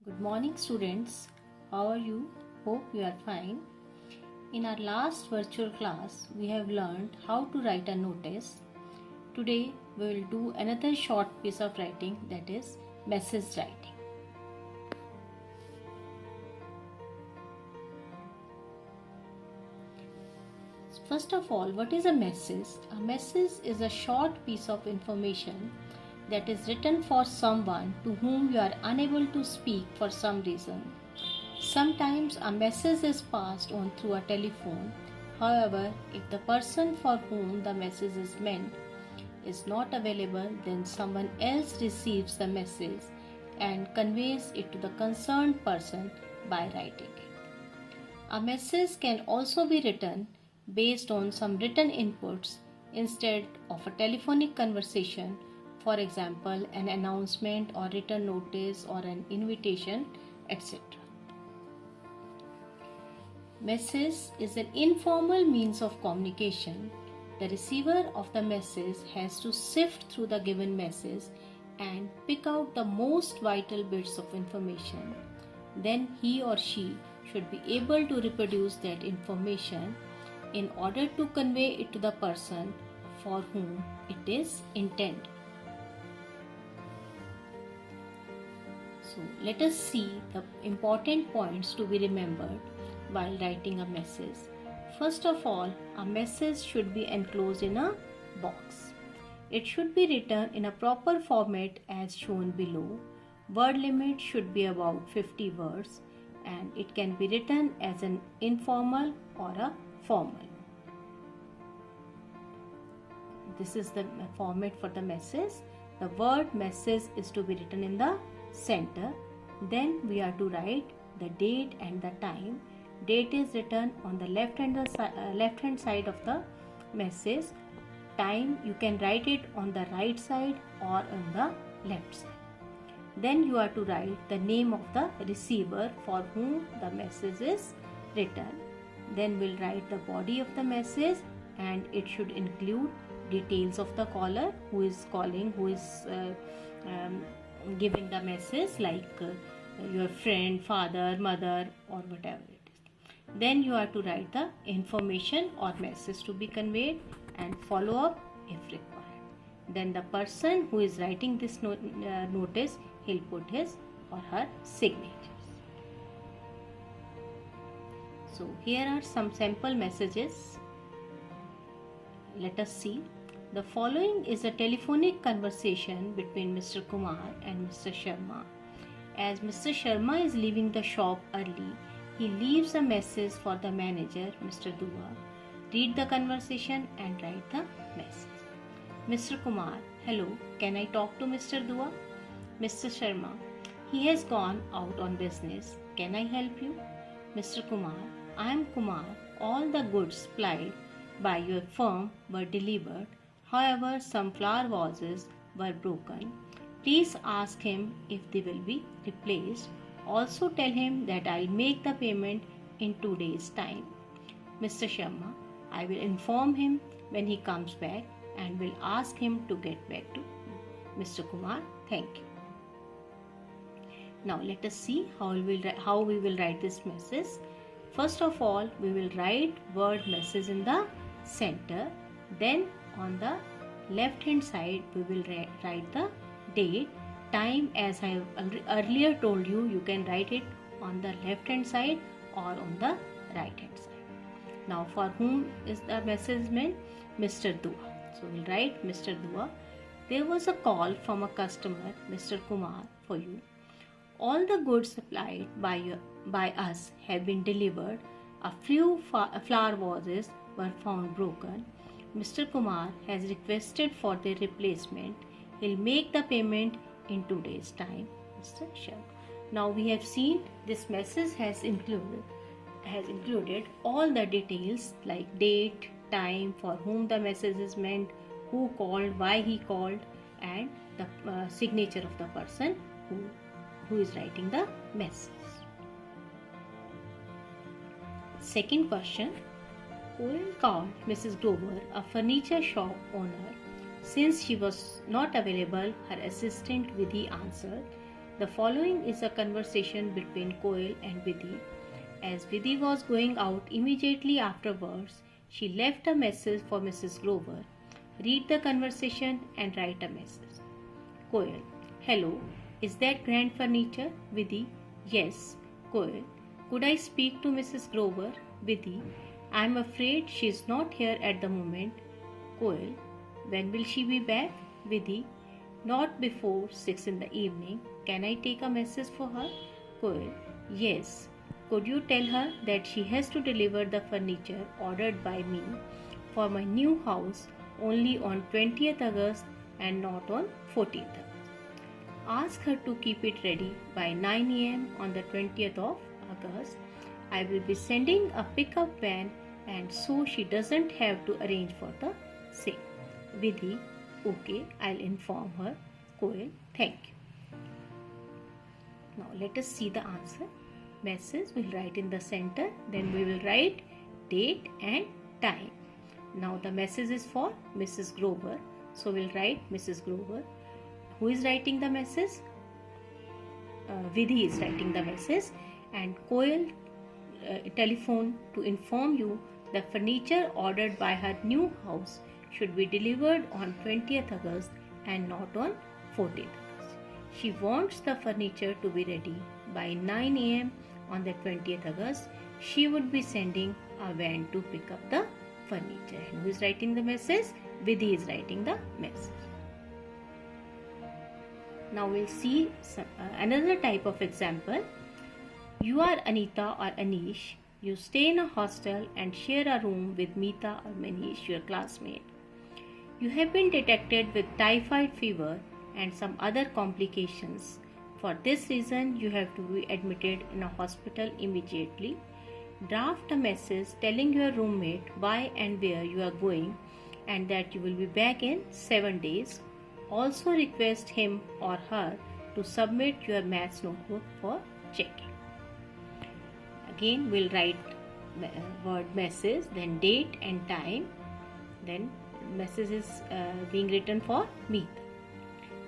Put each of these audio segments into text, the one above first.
Good morning, students. How are you? Hope you are fine. In our last virtual class, we have learned how to write a notice. Today, we will do another short piece of writing, that is message writing. First of all, what is a message? A message is a short piece of information that is written for someone to whom you are unable to speak for some reason. Sometimes a message is passed on through a telephone. However, if the person for whom the message is meant is not available, then someone else receives the message and conveys it to the concerned person by writing it. A message can also be written based on some written inputs instead of a telephonic conversation. For example, an announcement or written notice or an invitation, etc. Message is an informal means of communication. The receiver of the message has to sift through the given message and pick out the most vital bits of information. Then he or she should be able to reproduce that information in order to convey it to the person for whom it is intended. So let us see the important points to be remembered while writing a message. First of all, a message should be enclosed in a box. It should be written in a proper format as shown below. Word limit should be about 50 words and it can be written as an informal or a formal. This is the format for the message. The word message is to be written in the center. Then we are to write the date and the time. Date is written on the left hand side of the message. Time you can write it on the right side or on the left side. Then you are to write the name of the receiver for whom the message is written. Then we'll write the body of the message and it should include details of the caller, who is calling, who is giving the message, like your friend, father, mother, or whatever it is. Then you are to write the information or message to be conveyed and follow up if required. Then the person who is writing this notice, he'll put his or her signatures. So here are some sample messages. Let us see. The following is a telephonic conversation between Mr. Kumar and Mr. Sharma. As Mr. Sharma is leaving the shop early, he leaves a message for the manager, Mr. Dua. Read the conversation and write the message. Mr. Kumar, hello, can I talk to Mr. Dua? Mr. Sharma, he has gone out on business. Can I help you? Mr. Kumar, I am Kumar. All the goods supplied by your firm were delivered. However, some flower vases were broken. Please ask him if they will be replaced. Also tell him that I'll make the payment in 2 days' time. Mr. Sharma, I will inform him when he comes back and will ask him to get back to me. Mr. Kumar, thank you. Now let us see how we will write this message. First of all, we will write word message in the center. Then on the left hand side, we will write the date, time. As I earlier told you, you can write it on the left hand side or on the right hand side. Now for whom is the message meant? Mr. Dua. So we'll write Mr. Dua. There was a call from a customer, Mr. Kumar, for you. All the goods supplied by us have been delivered. A few flower vases were found broken. Mr. Kumar has requested for their replacement. He'll make the payment in 2 days' time. Mr. Sharma. Now we have seen this message has included all the details like date, time, for whom the message is meant, who called, why he called, and the signature of the person who is writing the message. Second question. Owen called Mrs. Grover, a furniture shop owner. Since she was not available, her assistant Vidhi answered. The following is a conversation between Koel and Vidhi. As Vidhi was going out immediately afterwards, she left a message for Mrs. Grover. Read the conversation and write a message. Koel: Hello, is that grand furniture? Vidhi: Yes. Koel: Could I speak to Mrs. Grover? Vidhi: I am afraid she is not here at the moment. Koel: When will she be back? Vidhi: Not before 6 in the evening. Can I take a message for her? Koel: Yes. Could you tell her that she has to deliver the furniture ordered by me for my new house only on 20th August and not on 14th August. Ask her to keep it ready by 9 am on the 20th of August. I will be sending a pickup van and so she doesn't have to arrange for the same. Vidhi: Okay, I'll inform her. Koel: Thank you. Now let us see the answer. Message we'll write in the center, then we will write date and time. Now the message is for Mrs. Grover, so we'll write Mrs. Grover. Who is writing the message? Vidhi is writing the message, and Koel telephone to inform you the furniture ordered by her new house should be delivered on 20th August and not on 14th August. She wants the furniture to be ready by 9 am on the 20th August. She would be sending a van to pick up the furniture. And who is writing the message? Vidhi is writing the message. Now we'll see another type of example. You are Anita or Anish. You stay in a hostel and share a room with Meeta or Manish, your classmate. You have been detected with typhoid fever and some other complications. For this reason, you have to be admitted in a hospital immediately. Draft a message telling your roommate why and where you are going and that you will be back in 7 days. Also request him or her to submit your maths notebook for checking. Again, we'll write word message, then date and time. Then message is being written for Meeta.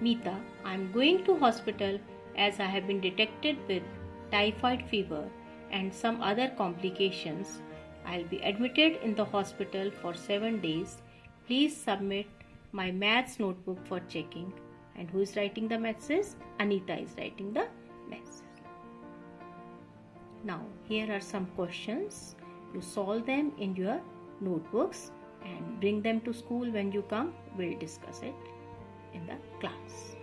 Meeta: I'm going to hospital as I have been detected with typhoid fever and some other complications. I'll be admitted in the hospital for 7 days. Please submit my maths notebook for checking. And who is writing the message? Anita is writing the message. Now, here are some questions. You solve them in your notebooks and bring them to school when you come. We'll discuss it in the class.